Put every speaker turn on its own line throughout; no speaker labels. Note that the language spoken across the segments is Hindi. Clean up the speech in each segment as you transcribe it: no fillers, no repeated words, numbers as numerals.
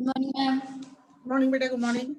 Morning ma'am.
मॉर्निंग बेटा, गुड मॉर्निंग।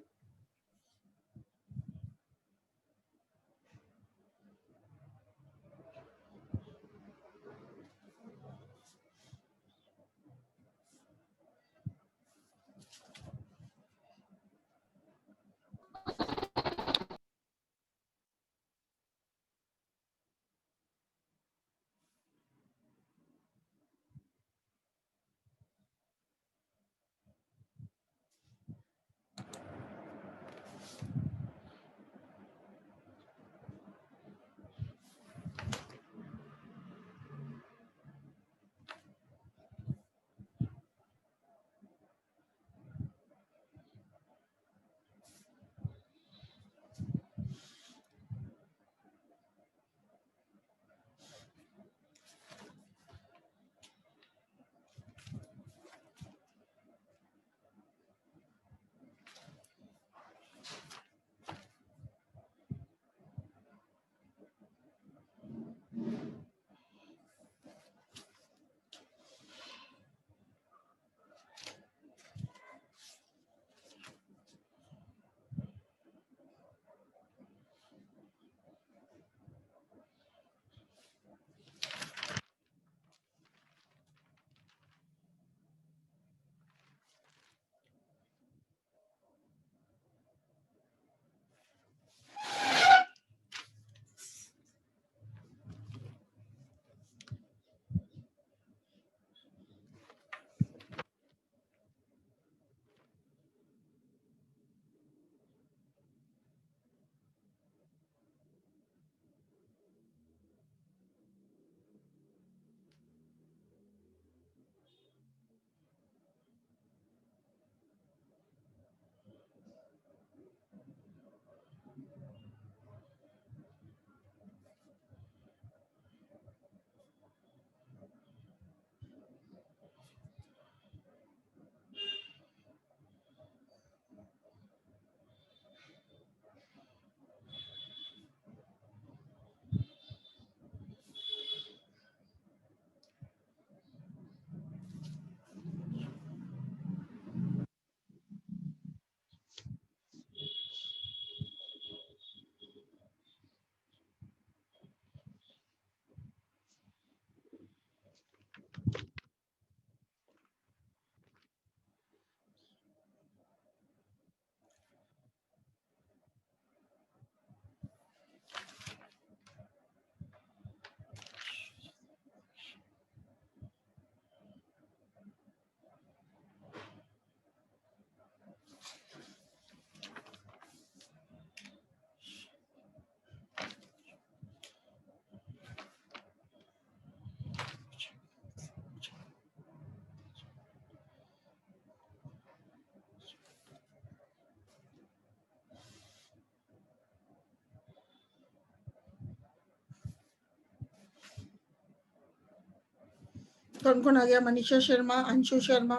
कौन कौन आ गया? मनीषा शर्मा, अंशु शर्मा,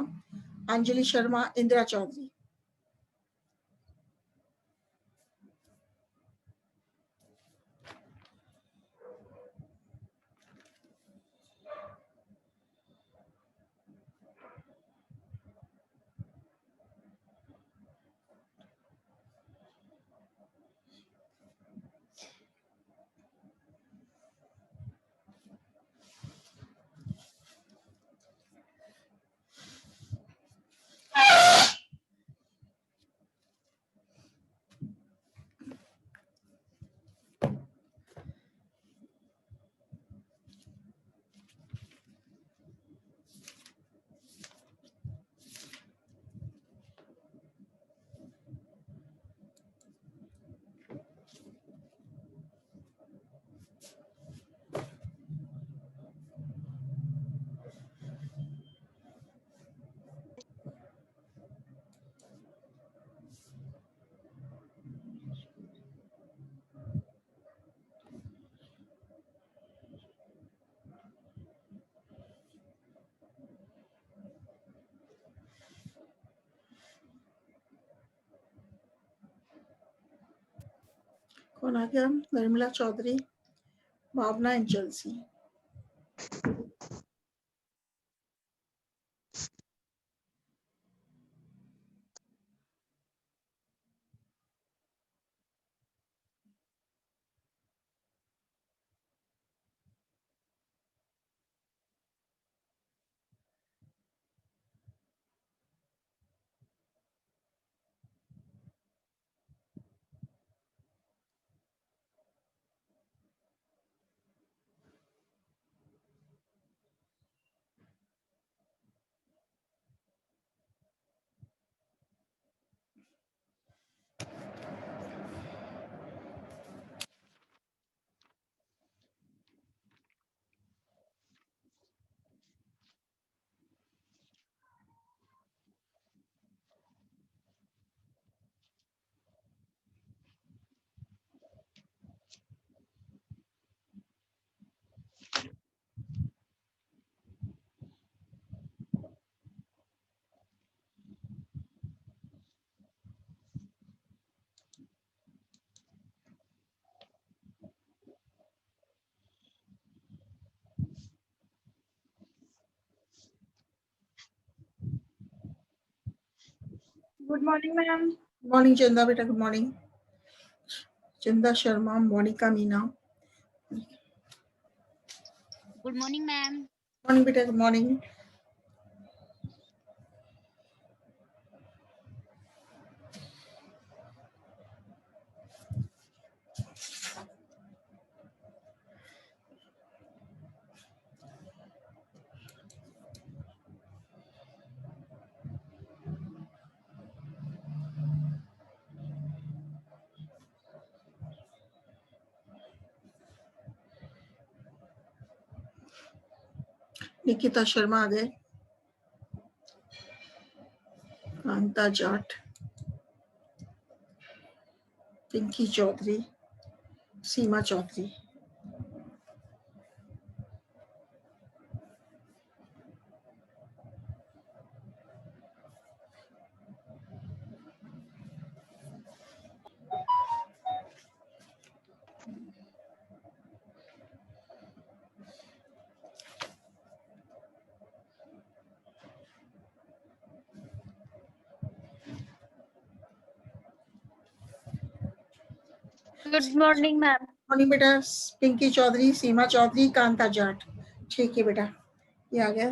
अंजलि शर्मा, इंदिरा चौधरी। कौन आ गया? Nirmala Chaudhary, Bhavna and Chelsea.
Good morning, ma'am.
Morning Chanda बेटा, good morning. Chanda Sharma, Monika Meena.
Good morning, ma'am.
Morning बेटा, गुड मॉर्निंग. निकिता शर्मा आ गए. Kanta Jat, Pinki Chaudhary, Seema Chaudhary.
Good morning, ma'am.
Morning बेटा. पिंकी चौधरी, सीमा चौधरी, कांता जाट. ठीक है बेटा, ये आ गया.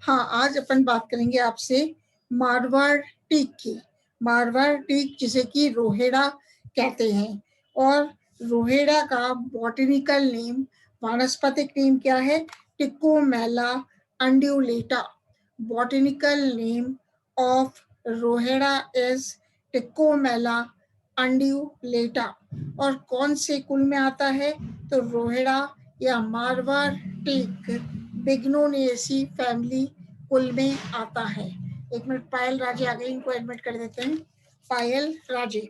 हाँ, आज अपन बात करेंगे आपसे मारवाड़ टीक की. मारवाड़ टीक जिसे कि रोहेड़ा कहते हैं, और रोहेड़ा का बॉटनिकल नेम, वानस्पतिक नेम क्या है? Tecomella undulata. Botanical name of Rohida is Tecomella undulata. और कौन से कुल में आता है? तो रोहेड़ा या मारवाड़ टीक बिग्नोनिएसी फैमिली कुल में आता है. एक मिनट, पायल राजे आ गई, इनको एडमिट कर देते हैं. पायल राजे,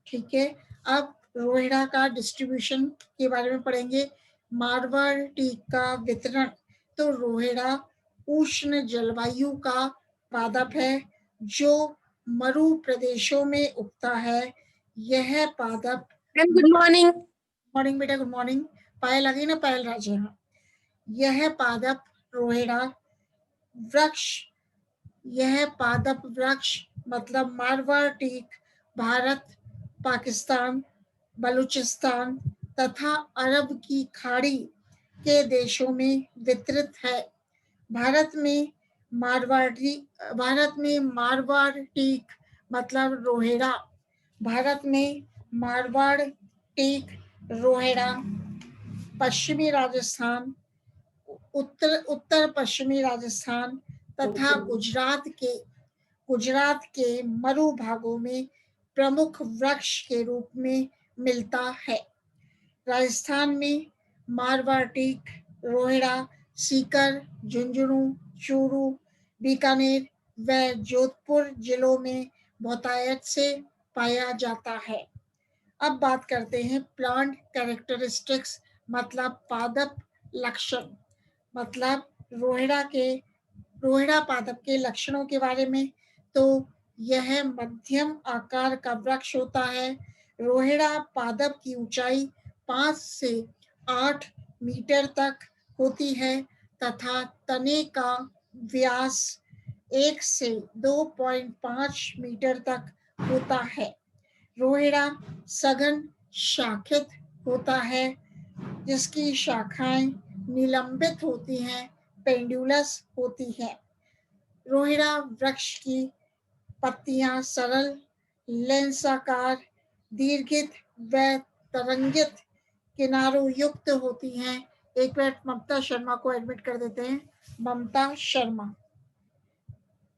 ठीक है. अब रोहिड़ा का डिस्ट्रीब्यूशन के बारे में पढ़ेंगे. मारवाड़ टीक का वितरण. तो रोहिड़ा उष्ण जलवायु का पादप है जो मरु प्रदेशों में उगता है. यह पादप.
Good morning.
मॉर्निंग बेटा, गुड मॉर्निंग. पायल आ गई ना, पायल राजे. हाँ, यह पादप रोहिड़ा वृक्ष, यह पादप वृक्ष मतलब मारवाड़ टीक भारत, पाकिस्तान, बलूचिस्तान तथा अरब की खाड़ी के देशों में वितरित है. भारत में मारवाड़ टीक मतलब रोहेड़ा. भारत में मारवाड़ टीक रोहेड़ा पश्चिमी राजस्थान, उत्तर पश्चिमी राजस्थान तथा गुजरात के मरु भागों में प्रमुख वृक्ष के रूप में मिलता है. राजस्थान में मारवाड़ टीक रोहिड़ा सीकर, झुंझुनू, चूरू, बीकानेर व जोधपुर जिलों में बहुतायत से पाया जाता है. अब बात करते हैं प्लांट कैरेक्टरिस्टिक्स मतलब पादप लक्षण, मतलब रोहिड़ा पादप के लक्षणों के बारे में. तो यह मध्यम आकार का वृक्ष होता है. रोहिड़ा पादप की ऊंचाई 5 से 8 मीटर तक होती है तथा तने का व्यास 1 से 2.5 मीटर तक होता है. रोहिड़ा सघन शाखित होता है जिसकी शाखाएं निलंबित होती हैं, पेंडुलस होती हैं. रोहिड़ा वृक्ष की पत्तियां सरल, लेंसाकार, दीर्घित व तरंगित किनारों युक्त होती हैं। एक मिनट ममता शर्मा को एडमिट कर देते हैं। ममता शर्मा,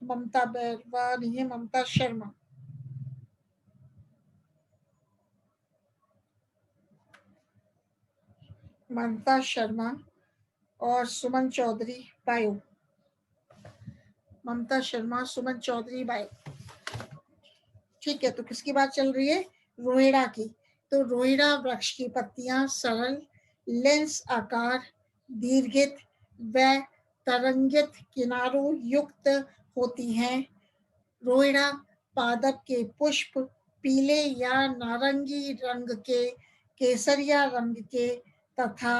ममता बैरवा नहीं है, ममता शर्मा। ममता शर्मा और सुमन चौधरी बायो। ममता शर्मा, सुमन चौधरी बायो। ठीक है, तो किसकी बात चल रही है? रोहिड़ा की। तो रोहिड़ा वृक्ष की पत्तियां सरल, लेंस आकार, दीर्घित व तरंगित किनारों युक्त होती हैं। रोहिड़ा पादप के पुष्प पीले या नारंगी रंग के, केसरिया रंग के तथा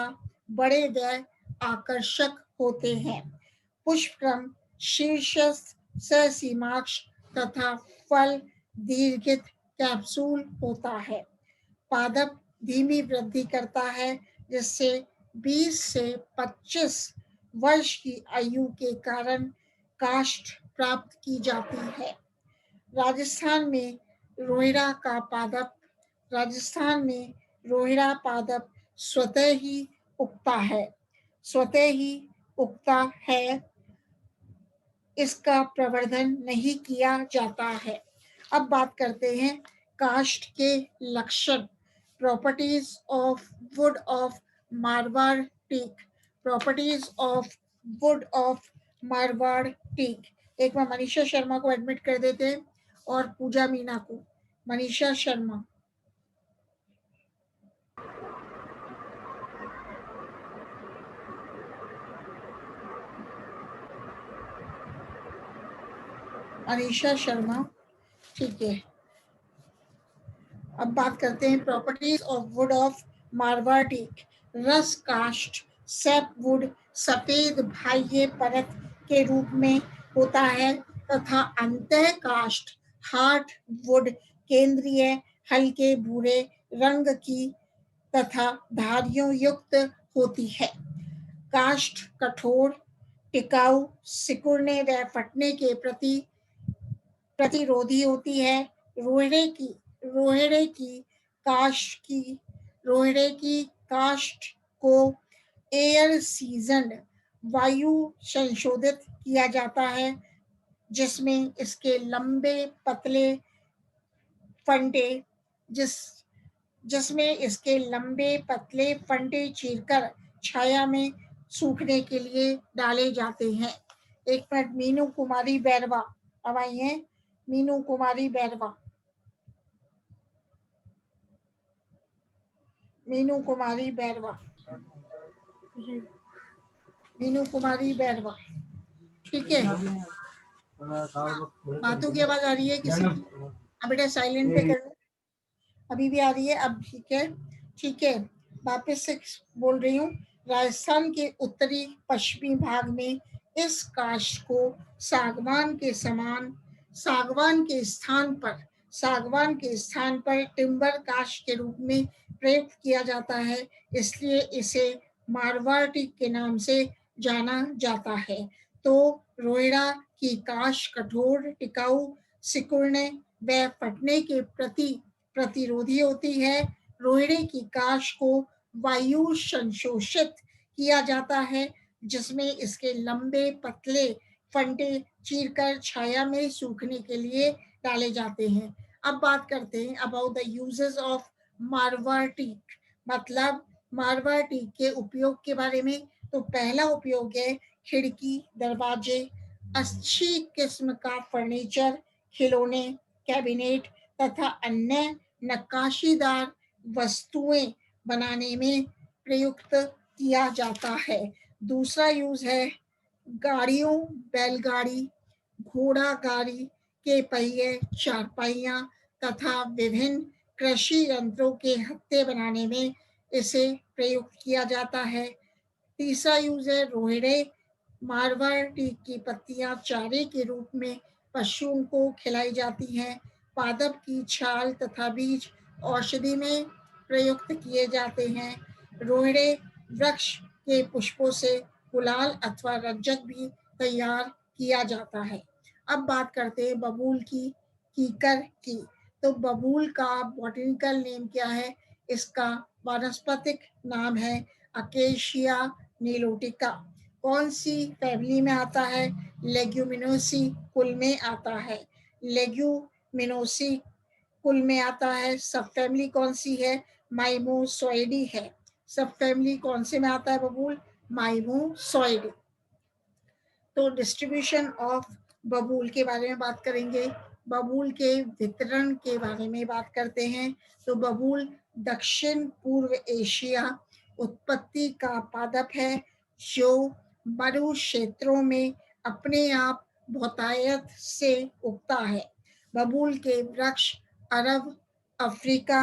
बड़े व आकर्षक होते हैं। पुष्पक्रम शीर्षस्थ, ससीमाक्ष तथा फल दीर्घित कैप्सूल होता है। पादप धीमी वृद्धि करता है, जिससे 20 से 25 वर्ष की आयु के कारण काष्ठ प्राप्त की जाती है। राजस्थान में रोहिड़ा का पादप राजस्थान में रोहिड़ा पादप स्वतः ही उगता है, स्वतः ही उगता है। इसका प्रवर्धन नहीं किया जाता है। अब बात करते हैं काष्ठ के लक्षण, properties of wood of Marwar teak. Properties of wood of Marwar teak. एक बार मनीषा शर्मा को एडमिट कर देते हैं और पूजा मीना को। मनीषा शर्मा, मनीषा शर्मा, ठीक है। अब बात करते हैं properties of wood of Marwar teak. रस काष्ठ सैप वुड सफेद बाह्य परत के रूप में होता है तथा अंतः काष्ठ हार्ड वुड केंद्रीय हल्के भूरे रंग की तथा धारियों युक्त होती है। काष्ठ कठोर, टिकाऊ, सिकुड़ने व फटने के प्रति प्रतिरोधी होती है। रोहिड़े की काष्ठ को एयर सीजन वायु संशोधित किया जाता है, जिसमें इसके लंबे पतले फंटे चीरकर छाया में सूखने के लिए डाले जाते हैं। एक मिनट, मीनू कुमारी बैरवा अब आई हैं। मीनू कुमारी बैरवा, मीनू कुमारी बैरवा, मीनू कुमारी बैरवा, ठीक है। बातों की आवाज आ रही है किसी की? अब बेटा साइलेंट पे कर लो। अभी भी आ रही है? अब ठीक है, ठीक है। वापस से बोल रही हूँ। राजस्थान के उत्तरी पश्चिमी भाग में इस काष्ठ को सागवान के स्थान पर टिम्बर काष्ठ के रूप में प्रयुक्त किया जाता है, इसलिए इसे मारवाड़ टीक के नाम से जाना जाता है। तो रोहिड़ा की काष्ठ कठोर, टिकाऊ, सिकुड़ने व फटने के प्रति प्रतिरोधी होती है। रोहिड़े की काष्ठ को वायु संशोषित किया जाता है, जिसमें इसके लंबे पतले फंटे चीरकर छाया में सूखने के लिए डाले जाते हैं। अब बात करते हैं about the uses of Marwar teak, मतलब मारवाड़ टीक के उपयोग के बारे में। तो पहला उपयोग है खिड़की, दरवाजे, अच्छी किस्म का फर्नीचर, खिलौने, कैबिनेट तथा अन्य नक्काशीदार वस्तुएं बनाने में प्रयुक्त किया जाता है। दूसरा यूज है गाड़ियों, बैलगाड़ी, घोड़ा गाड़ी के पहिए, चारपाइयाँ तथा विभिन्न कृषि यंत्रों के हत्थे बनाने में इसे प्रयुक्त किया जाता है। तीसरा यूज है रोहिड़े। मारवाड़ टीक की पत्तियां चारे के रूप में पशुओं को खिलाई जाती हैं। पादप की छाल तथा बीज औषधि में प्रयुक्त किए जाते हैं। रोहिड़े वृक्ष के पुष्पों से गुलाल अथवा रज्जक भी तैयार किया जाता है। अब बात करते हैं बबूल की कीकर की। तो बबूल का बॉटनिकल नेम क्या है? इसका वानस्पतिक नाम है अकेशिया नीलोटिका। कौन सी फैमिली में आता है? लेग्यूमिनोसी कुल में आता है। लेग्यूमिनोसी कुल में आता है। सब फैमिली कौन सी है? माइमोसोइडी है। सब फैमिली कौन से में आता है बबूल? माइमोसोइडी। तो डिस्ट्रीब्यूशन ऑफ बबूल के बारे में बात करेंगे। बबूल के वितरण के बारे में बात करते हैं। तो बबूल दक्षिण पूर्व एशिया उत्पत्ति का पादप है जो मरु क्षेत्रों में अपने आप बहुतायत से उगता है। बबूल के वृक्ष अरब, अफ्रीका,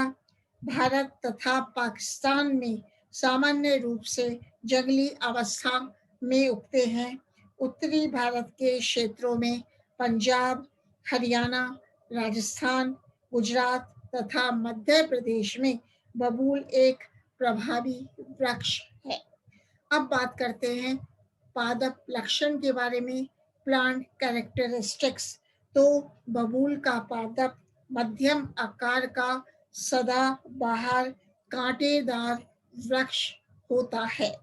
भारत तथा पाकिस्तान में सामान्य रूप से जंगली अवस्था में उगते हैं। उत्तरी भारत के क्षेत्रों में पंजाब, हरियाणा, राजस्थान, गुजरात तथा मध्य प्रदेश में बबूल एक प्रभावी वृक्ष है। अब बात करते हैं पादप लक्षण के बारे में, प्लांट कैरेक्टरिस्टिक्स। तो बबूल का पादप मध्यम आकार का सदाबहार कांटेदार वृक्ष होता है।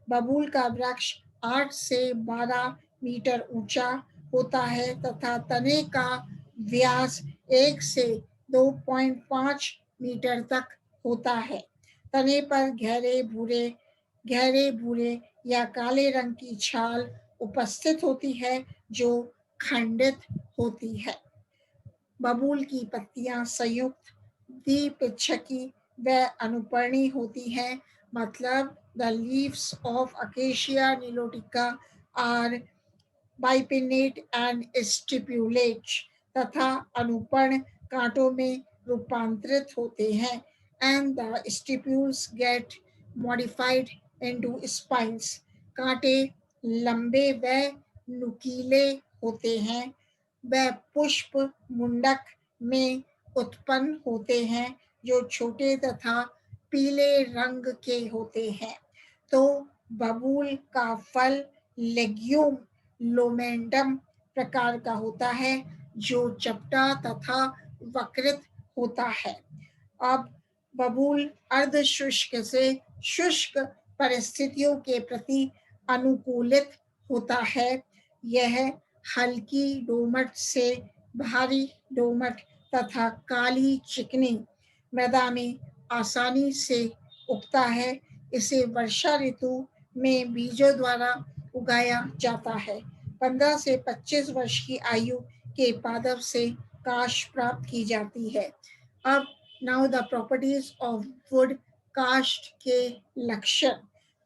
बबूल का वृक्ष 8 से 12 मीटर ऊंचा होता है तथा तने का व्यास 1 से 2.5 मीटर तक होता है। तने पर गहरे भूरे या काले रंग की छाल उपस्थित होती है जो खंडित होती है। बबूल की पत्तियां संयुक्त, द्विपिच्छकी व अनुपर्णी होती हैं। मतलब the leaves of Acacia nilotica are bipinnate and stipulate तथा अनुपर्ण कांटों में रूपांतरित होते हैं and the stipules get modified into spines। कांटे लंबे व नुकीले होते हैं। वह पुष्प मुंडक में उत्पन्न होते हैं जो छोटे तथा पीले रंग के होते हैं। तो बबूल का फल लेग्यूम लोमेंडम प्रकार का होता है जो चपटा तथा वक्रित होता है। अब बबूल अर्ध शुष्क से शुष्क परिस्थितियों के प्रति अनुकूलित होता है। यह हल्की दोमट से भारी दोमट तथा काली चिकनी मृदा में आसानी से उगता है। इसे वर्षा ऋतु में बीजों द्वारा उगाया जाता है। 15 से 25 वर्ष की आयु के पादप से काश प्राप्त की जाती है। अब now the properties of would काष्ठ के लक्षण।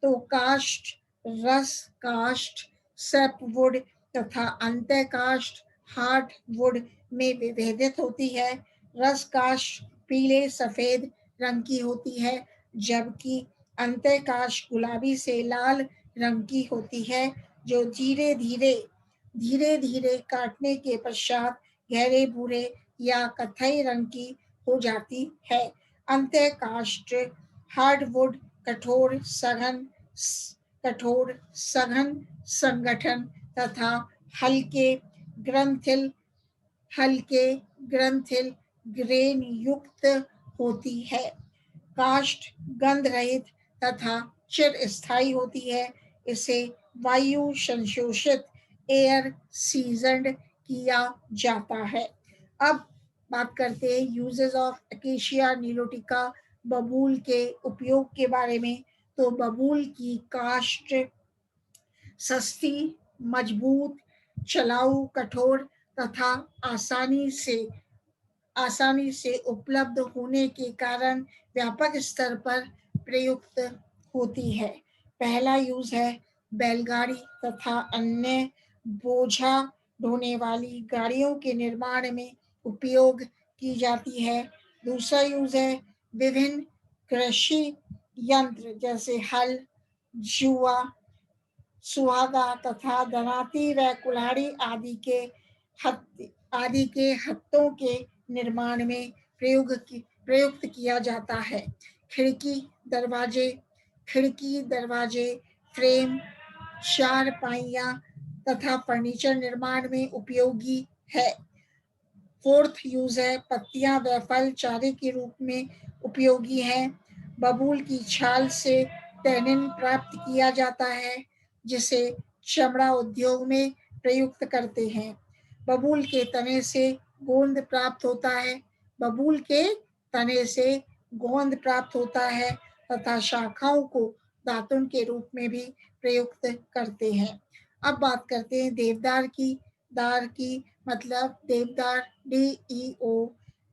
तो काष्ठ रस काष्ठ, सैप वुड तथा अंत्य काष्ठ हार्ड वुड में विभेदित होती है। रस काष्ठ पीले सफेद रंग की होती है जबकि अंत्य काष्ठ गुलाबी से लाल रंग की होती है जो धीरे धीरे काटने के पश्चात गहरे भूरे या कत्थई रंग की हो जाती है। अंत्य काष्ठ हार्डवुड कठोर सघन संगठन तथा हल्के ग्रंथिल ग्रेन युक्त होती है। काष्ठ गंध रहित तथा चिरस्थायी होती है। इसे वायु संशोषित एयर सीजन्ड किया जाता है। अब बात करते हैं यूजेस ऑफ अकेशिया नीलोटिका बबूल के उपयोग के बारे में। तो बबूल की काष्ठ सस्ती, मजबूत, चलाऊ, कठोर तथा आसानी से उपलब्ध होने के कारण व्यापक स्तर पर प्रयुक्त होती है। पहला यूज है बैलगाड़ी तथा अन्य बोझा ढोने वाली गाड़ियों के निर्माण में उपयोग की जाती है। दूसरा यूज है विभिन्न कृषि यंत्र जैसे हल, जुआ, सुहागा तथा दरांती व कुल्हाड़ी आदि के हत्थों के निर्माण में प्रयुक्त किया जाता है। खिड़की दरवाजे फ्रेम, चारपाइयाँ तथा फर्नीचर निर्माण में उपयोगी है। फोर्थ यूज है पत्तियां व फल चारे के रूप में उपयोगी है। बबूल की छाल से टैनिन प्राप्त किया जाता है जिसे चमड़ा उद्योग में प्रयुक्त करते हैं। बबूल के तने से गोंद प्राप्त होता है। बबूल के तने से गोंद प्राप्त होता है तथा शाखाओं को दातुन के रूप में भी प्रयुक्त करते हैं। अब बात करते हैं देवदार की। दार की मतलब देवदार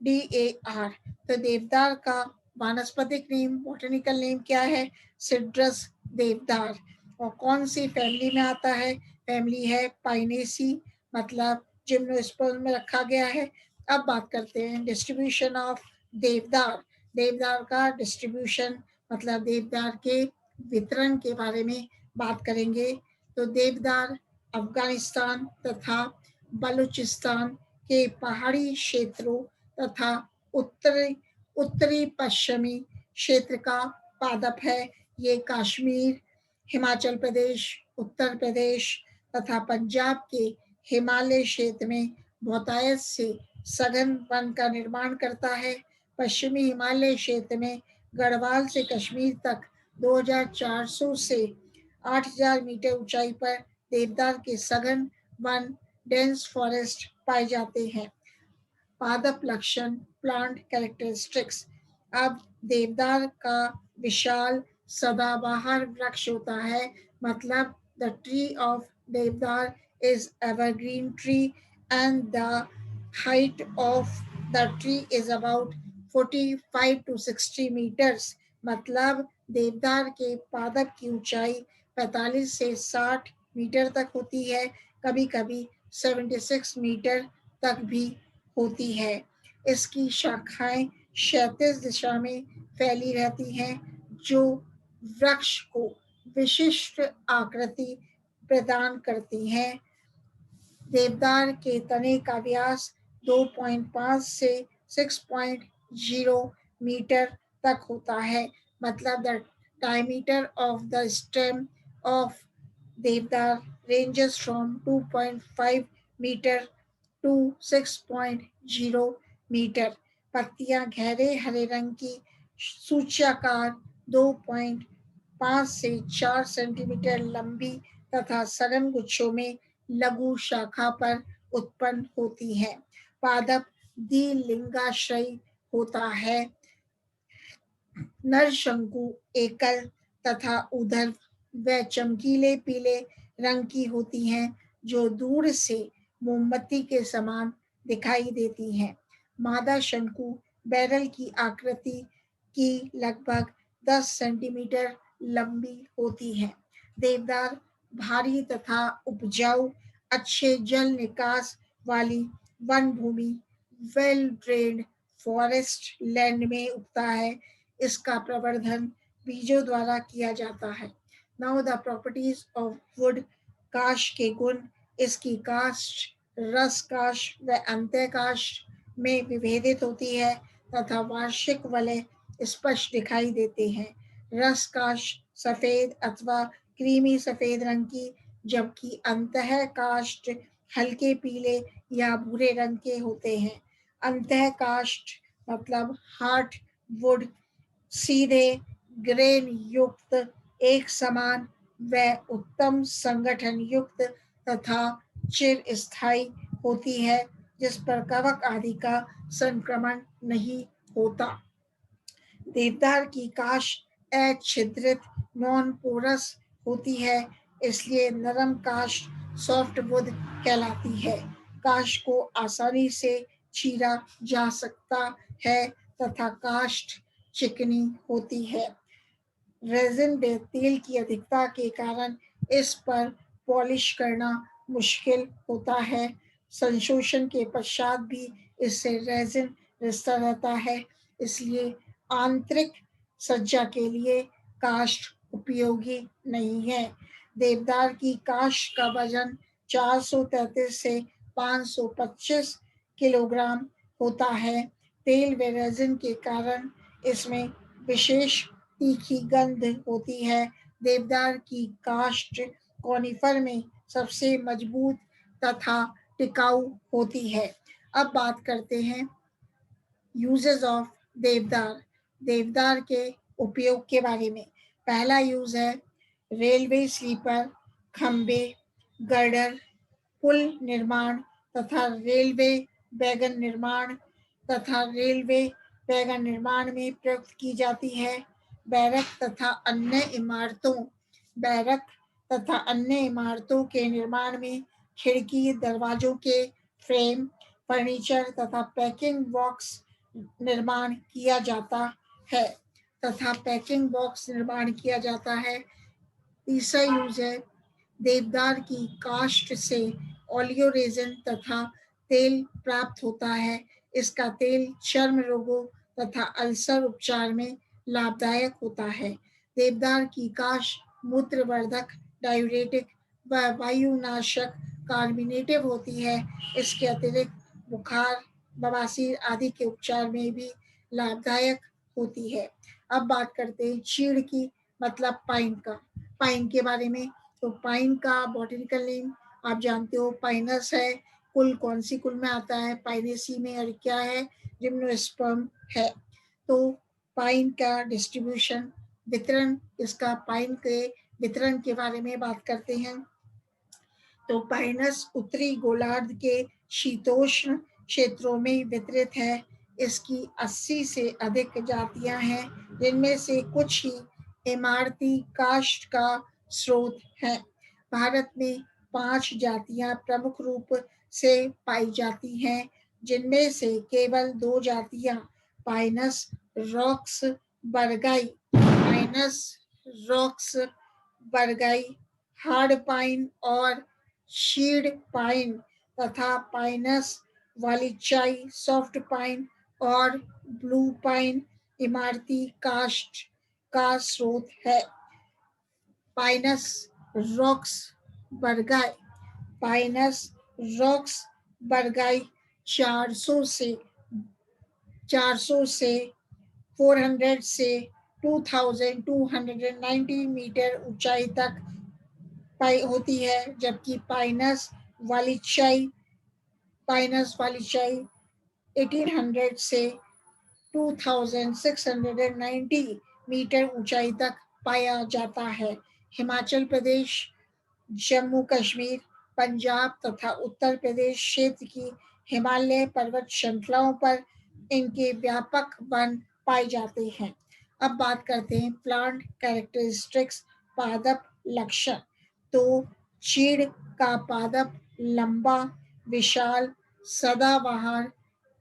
DEODAR। तो देवदार का वानस्पतिक नेम बॉटनिकल नेम क्या है? सिट्रस देवदार। और कौन सी फैमिली में आता है? फैमिली है पाइनेसी, मतलब जिम्नोस्पर्म में रखा गया है। अब बात करते हैं डिस्ट्रीब्यूशन ऑफ देवदार। देवदार का डिस्ट्रीब्यूशन मतलब देवदार के वितरण के बारे में बात करेंगे। तो देवदार अफगानिस्तान तथा बलूचिस्तान के पहाड़ी क्षेत्रों तथा उत्तरी उत्तरी पश्चिमी क्षेत्र का पादप है। ये कश्मीर, हिमाचल प्रदेश, उत्तर प्रदेश तथा पंजाब के हिमालय क्षेत्र में बहुतायत से सघन वन का निर्माण करता है। पश्चिमी हिमालय क्षेत्र में गढ़वाल से कश्मीर तक 2400 से 8000 मीटर ऊंचाई पर देवदार के सघन वन डेंस फॉरेस्ट पाए जाते हैं। पादप लक्षण प्लांट कैरेक्टरिस्टिक्स। अब देवदार का विशाल सदाबहार वृक्ष होता है, मतलब द ट्री ऑफ देवदार is evergreen tree and the height of the tree is about 45 to 60 meters। मतलब देवदार के पादप की ऊंचाई 45 से 60 मीटर तक होती है, कभी कभी 76 मीटर तक भी होती है। इसकी शाखाएं क्षैतिज दिशा में फैली रहती हैं जो वृक्ष को विशिष्ट आकृति प्रदान करती हैं। देवदार के तने का व्यास 2.5 से 6.0 मीटर तक होता है। मतलब the diameter of the stem of देवदार ranges from 2.5 meter to 6.0 metre. पत्तियां गहरे हरे रंग की सूच्याकार 2.5 से 4 सेंटीमीटर लंबी तथा सघन गुच्छों में लघु शाखा पर उत्पन्न होती है। पादप द्विलिंगाश्रयी होता है। नर शंकु एकल तथा उधर व चमकीले पीले रंग की होती हैं जो दूर से मोमबत्ती के समान दिखाई देती हैं। मादा शंकु बैरल की आकृति की लगभग 10 सेंटीमीटर लंबी होती है। देवदार भारी तथा उपजाऊ अच्छे जल निकास वाली वन भूमि वेल ड्रेन्ड फॉरेस्ट लैंड में उगता है। इसका प्रवर्धन बीजों द्वारा किया जाता है। Now the properties of would. काष्ठ के गुण। इसकी काष्ठ रस काष्ठ व अंत्य काष्ठ में विभेदित होती है तथा वार्षिक वलय स्पष्ट दिखाई देते हैं। रस काष्ठ सफेद अथवा क्रीमी सफेद रंग की, जबकि अंतः काष्ठ हल्के पीले या भूरे रंग के होते हैं। अंतः काष्ठ मतलब हार्ड वुड सीधे ग्रेन युक्त, एक समान व उत्तम संगठन युक्त तथा चिर स्थायी होती है, जिस पर कवक आदि का संक्रमण नहीं होता। देवदार की काष्ठ अछिद्रित नॉन पोरस होती है, इसलिए नरम काष्ठ सॉफ्ट वुड कहलाती है। काष्ठ को आसानी से चीरा जा सकता है तथा काष्ठ चिकनी होती है। रेजिन तेल की अधिकता के कारण इस पर पॉलिश करना मुश्किल होता है। संशोषण के पश्चात भी इससे रेजिन रिसता रहता है, इसलिए आंतरिक सज्जा के लिए काष्ठ उपयोगी नहीं है। देवदार की काष्ठ का वजन 433 से 525 किलोग्राम होता है। तेल व रेजिन के कारण इसमें विशेष तीखी गंध होती है। देवदार की काष्ठ कॉनिफर में सबसे मजबूत तथा टिकाऊ होती है। अब बात करते हैं यूजेस ऑफ देवदार, देवदार के उपयोग के बारे में। पहला यूज है रेलवे स्लीपर, खंबे, गर्डर, पुल निर्माण तथा रेलवे वैगन निर्माण तथा रेलवे वैगन निर्माण में प्रयुक्त की जाती है। बैरक तथा अन्य इमारतों बैरक तथा अन्य इमारतों के निर्माण में खिड़की दरवाजों के फ्रेम, फर्नीचर तथा पैकिंग बॉक्स निर्माण किया जाता है तथा पैकिंग बॉक्स निर्माण किया जाता है। तीसरा यूज है देवदार की काष्ठ से ओलियो रेजिन तथा तेल प्राप्त होता है। इसका तेल चर्म रोगों तथा अल्सर उपचार में लाभदायक होता है। देवदार की काष्ठ मूत्रवर्धक, डायूरेटिक व वायुनाशक कार्बोनेटिव होती है। इसके अतिरिक्त बुखार, बवासीर आदि के उपचार में भी लाभदायक होती है। अब बात करते हैं चीड़ की, मतलब पाइन का। पाइन के बारे में, तो पाइन का बॉटनिकल नेम आप जानते हो पाइनस है। कुल कौन सी कुल में आता है? पाइनेसी में। और क्या है? जिम्नोस्पर्म है। तो पाइन का डिस्ट्रीब्यूशन, वितरण, इसका पाइन के वितरण के बारे में बात करते हैं। तो पाइनस उत्तरी गोलार्ध के शीतोष्ण क्षेत्रों में वितरित है। इसकी 80 से अधिक जातियां हैं, जिनमें से कुछ ही इमारती काष्ठ का स्रोत है। भारत में 5 जातियां प्रमुख रूप से पाई जाती हैं, जिनमें से केवल 2 जातियां पाइनस रॉक्स बर्गाई हार्ड पाइन और शीड पाइन तथा पाइनस वालिचाई सॉफ्ट पाइन और ब्लू पाइन इमारती काष्ठ का स्रोत है। पाइनस रॉक्स बर्गाई पाइनस रॉक्स बर्गाई 400 से 400 से 2290 मीटर ऊंचाई तक पाई होती है, जबकि पाइनस वालिचाई 1800 से 2690 मीटर ऊंचाई तक पाया जाता है। हिमाचल प्रदेश, जम्मू कश्मीर, पंजाब तथा उत्तर प्रदेश क्षेत्र की हिमालय पर्वत श्रृंखलाओं पर इनके व्यापक वन पाए जाते हैं। अब बात करते हैं प्लांट कैरेक्टरिस्टिक्स, पादप लक्षण। तो चीड़ का पादप लंबा, विशाल, सदाबहार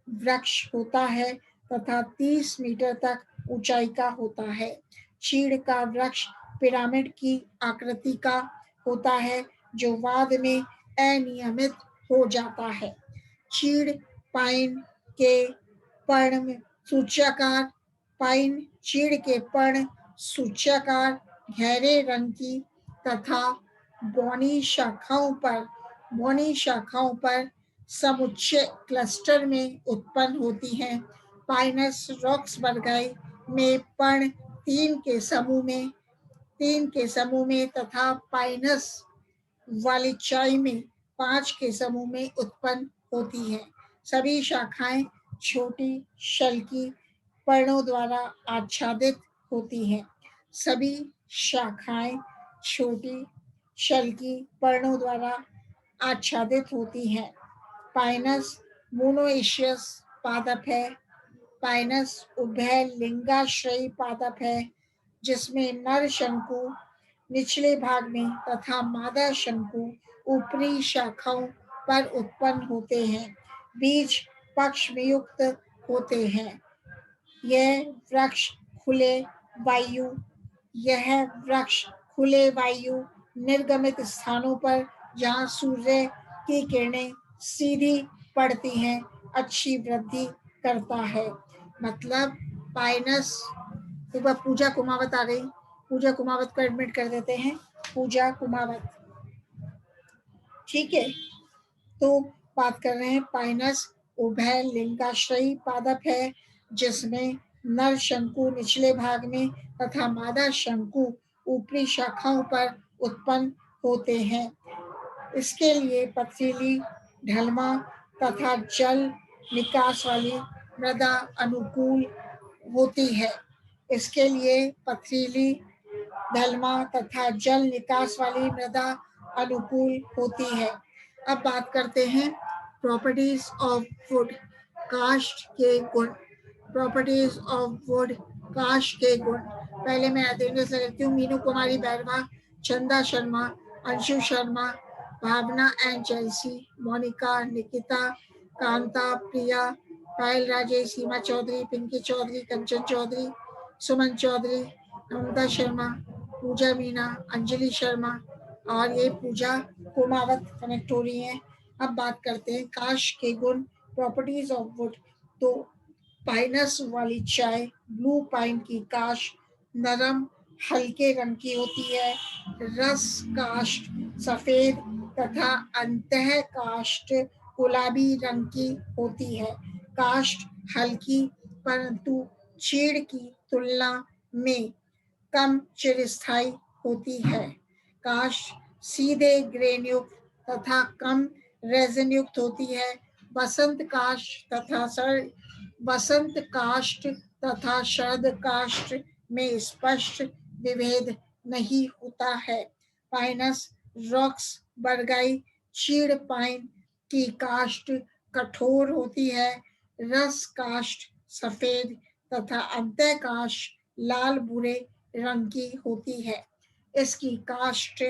वृक्ष होता है तथा 30 मीटर तक ऊंचाई का होता है। चीड़ का वृक्ष पिरामिड की आकृति का होता है, जो बाद में अनियमित हो जाता है। चीड़ पाइन के पर्ण सूच्याकार पाइन चीड़ के पर्ण सूच्याकार, गहरे रंग की तथा बौनी शाखाओं पर समुच्चय क्लस्टर में उत्पन्न होती हैं। पाइनस रॉक्सबर्गाई में पर्ण 3 के समूह में तथा पाइनस वालिचाई में 5 के समूह में उत्पन्न होती है। सभी शाखाएं छोटी शल्की पर्णों द्वारा आच्छादित होती हैं। सभी शाखाएं छोटी शल्की पर्णों द्वारा आच्छादित होती हैं। पाइनस मोनोइशियस पादप है। पाइनस उभय लिंगाश्रयी पादप है, जिसमें नर शंकु निचले भाग में तथा मादा शंकु ऊपरी शाखाओं पर उत्पन्न होते हैं। बीज पक्ष में युक्त होते हैं। यह वृक्ष खुले वायु निर्गमित स्थानों पर, जहाँ सूर्य की किरणें सीधी पड़ती हैं, अच्छी वृद्धि करता है। मतलब पाइनस, एक बार पूजा कुमावत आ गई, पूजा कुमावत को एडमिट कर देते हैं। पूजा कुमावत, ठीक है। तो बात कर रहे हैं पाइनस उभय लिंगाश्रयी पादप है, जिसमें नर शंकु निचले भाग में तथा मादा शंकु ऊपरी शाखाओं पर उत्पन्न होते हैं। इसके लिए पथरीली, ढलमा तथा जल निकास वाली मृदा अनुकूल होती है। इसके लिए पथरीली, ढलमा तथा जल निकास वाली मृदा अनुकूल होती है। अब बात करते हैं प्रॉपर्टीज ऑफ वुड, काष्ठ के गुण। प्रॉपर्टीज ऑफ वुड, काष्ठ के गुण। पहले मैं अटेंडेंस लेती हूँ। मीनू कुमारी बैरवा, चंदा शर्मा, अंशु शर्मा, भावना एंड चेल्सी, मोनिका, निकिता, कांता, प्रिया, पायल राजेश, सीमा चौधरी, पिंकी चौधरी, कंचन चौधरी, सुमन चौधरी, ममता शर्मा, पूजा मीना, अंजलि शर्मा और ये पूजा कुमावत कनेक्ट हो रही है। अब बात करते हैं काष्ठ के गुण, प्रॉपर्टीज ऑफ वुड। तो पाइनस वाली चाय, ब्लू पाइन की काष्ठ नरम हल्के रंग की होती है। रस काष्ठ सफेद तथा अंतः काष्ठ गुलाबी रंग की होती है। काष्ठ हल्की परंतु चीड़ की तुलना में कम चिरस्थायी होती है। काष्ठ सीधे ग्रेन युक्त तथा कम रेजिन युक्त होती है। बसंत काष्ठ तथा शरद काष्ठ में स्पष्ट विभेद नहीं होता है। पाइनस रॉक्स बरगाई चीड़ पाइन की काष्ठ कठोर होती है। रस काष्ठ सफेद तथा अंतः काष्ठ लाल भूरे रंग की होती है। इसकी काष्ठ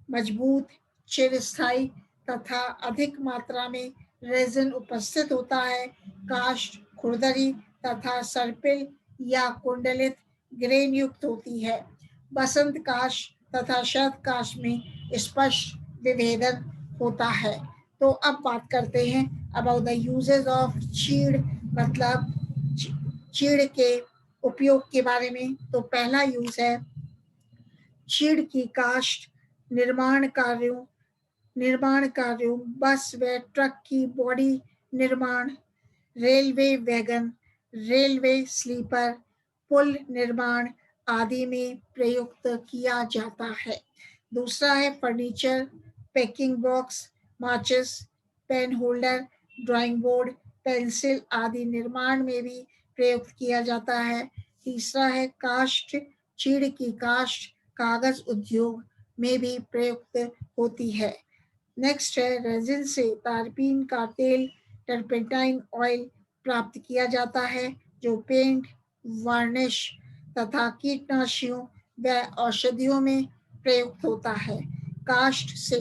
मजबूत, चिरस्थायी तथा अधिक मात्रा में रेजिन उपस्थित होता है। काष्ठ खुरदरी तथा सर्पिल या कुंडलित ग्रेन युक्त होती है। बसंत काष्ठ तथा शरद काष्ठ में स्पष्ट विभेदन होता है। तो अब बात करते हैं अबाउट द यूजेस ऑफ चीड़, मतलब चीड़ के उपयोग के बारे में। तो पहला यूज है चीड़ की काष्ठ निर्माण कार्यों, बस व ट्रक की बॉडी निर्माण, रेलवे वैगन, रेलवे स्लीपर, पुल निर्माण आदि में प्रयुक्त किया जाता है। दूसरा है फर्नीचर, पैकिंग बॉक्स, माचिस, pen holder, drawing board, pencil आदि निर्माण में भी प्रयुक्त किया जाता है। तीसरा है काष्ठ, चीड़ की काष्ठ कागज उद्योग में भी प्रयुक्त होती है। नेक्स्ट है रेजिन से तारपीन का तेल, टर्पेंटाइन ऑयल प्राप्त किया जाता है जो पेंट, वार्निश तथा कीटनाशियों व औषधियों में प्रयुक्त होता है। काष्ठ से,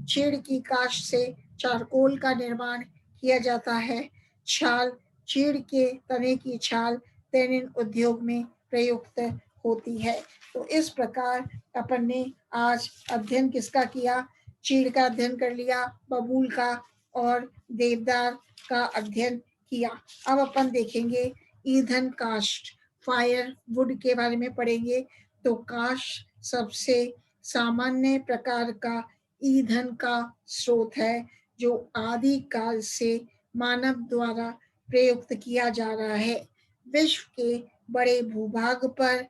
चीड़ की काष्ठ से चारकोल का निर्माण किया जाता है। छाल, चीड़ के तने की छाल टेनिन उद्योग में प्रयुक्त होती है। तो इस प्रकार अपन ने आज अध्ययन किसका किया? चीड़ का अध्ययन कर लिया, बबूल का और देवदार का अध्ययन किया। अब अपन देखेंगे ईंधन काष्ठ, फायर वुड के बारे में पढ़ेंगे। तो काष्ठ सबसे सामान्य प्रकार का ईंधन का स्रोत है जो आदि काल से मानव द्वारा प्रयुक्त किया जा रहा है। विश्व के बड़े भूभाग पर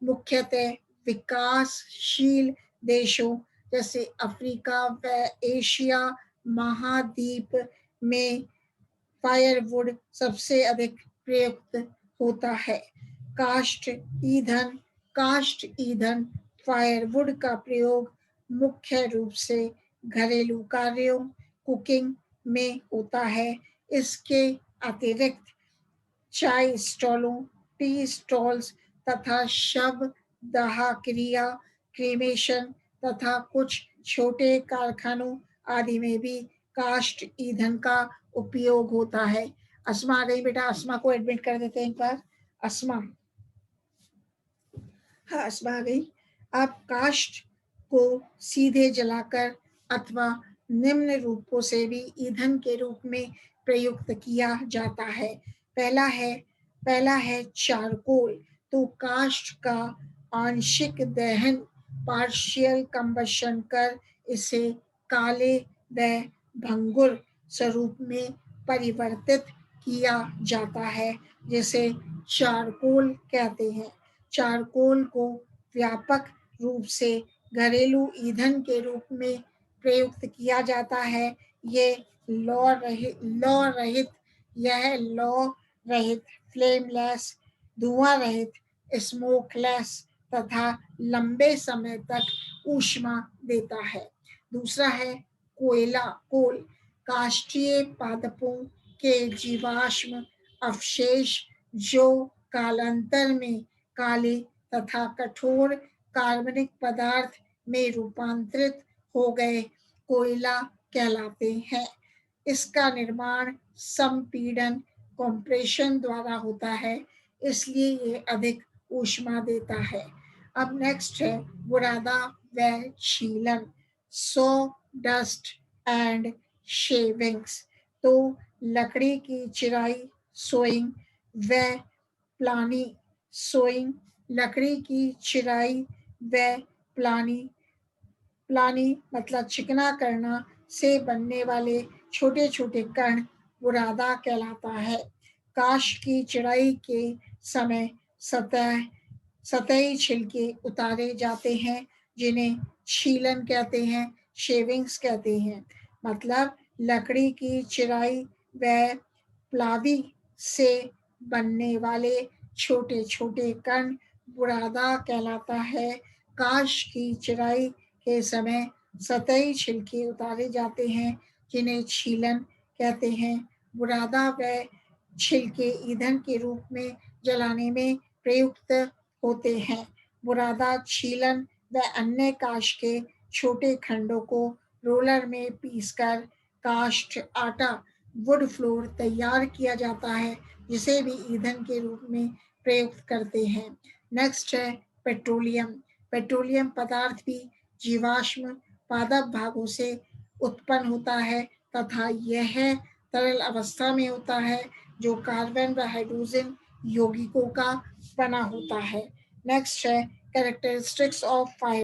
मुख्यतः विकासशील देशों जैसे अफ्रीका व एशिया महाद्वीप में फायरवुड सबसे अधिक प्रयुक्त होता है। काष्ठ ईंधन फायरवुड का प्रयोग मुख्य रूप से घरेलू कार्यों, कुकिंग में होता है। इसके अतिरिक्त चाय स्टॉलों, टी स्टॉल्स तथा शव दाह क्रिया, क्रीमेशन तथा कुछ छोटे कारखानों आदि में भी काष्ठ ईंधन का उपयोग होता है। अस्मा आ गई बेटा, अस्मा को एडमिट कर देते हैं एक बार। अस्मा, हाँ अस्मा आ गई। आप काष्ठ को सीधे जलाकर अथवा निम्न रूपों से भी ईंधन के रूप में प्रयुक्त किया जाता है। पहला है चारकोल। तो काष्ठ का आंशिक दहन, पार्शियल कंबशन कर इसे काले व भंगुर स्वरूप में परिवर्तित किया जाता है, जिसे चारकोल कहते हैं। चारकोल को व्यापक रूप से घरेलू ईंधन के रूप में प्रयुक्त किया जाता है। ये लौ रहित यह लौ रहित, फ्लेमलेस, धुआं रहित, स्मोकलेस तथा लंबे समय तक ऊष्मा देता है। दूसरा है कोयला, कोल, काष्ठीय पादपों के जीवाश्म अवशेष जो कालांतर में काले तथा कठोर कार्बनिक पदार्थ में रूपांतरित हो गए कोयला कहलाते हैं। इसका निर्माण संपीड़न कंप्रेशन द्वारा होता है, इसलिए ये अधिक ऊष्मा देता है। अब नेक्स्ट है बुरादा व शीलन, सो डस्ट एंड शेविंग्स। तो लकड़ी की चिराई सोइंग व प्लानी, सोइंग लकड़ी की चिराई व प्लानी, प्लानी मतलब चिकना करना से बनने वाले छोटे छोटे कण बुरादा कहलाता है। काष्ठ की चिड़ाई के समय सतही छिलके उतारे जाते हैं जिन्हें छीलन कहते हैं, शेविंग्स कहते हैं। मतलब लकड़ी की चिराई व प्लावी से बनने वाले छोटे छोटे कण बुरादा कहलाता है। काष्ठ की चिराई के समय सतही छिलके उतारे जाते हैं जिन्हें छीलन कहते हैं। बुरादा व छिलके ईंधन के रूप में जलाने में प्रयुक्त होते हैं। बुरादा छीलन व अन्य काष्ठ के छोटे खंडों को रोलर में पीसकर काष्ठ आटा वुड फ्लोर तैयार किया जाता है, जिसे भी ईंधन के रूप में प्रयुक्त करते हैं। नेक्स्ट है पेट्रोलियम। पेट्रोलियम पदार्थ भी जीवाश्म पादप भागों से उत्पन्न होता है तथा यह तरल अवस्था में होता है जो कार्बन व हाइड्रोजन यौगिकों का बना होता है। नेक्स्ट है कैरेक्टरिस्टिक्स ऑफ फायर।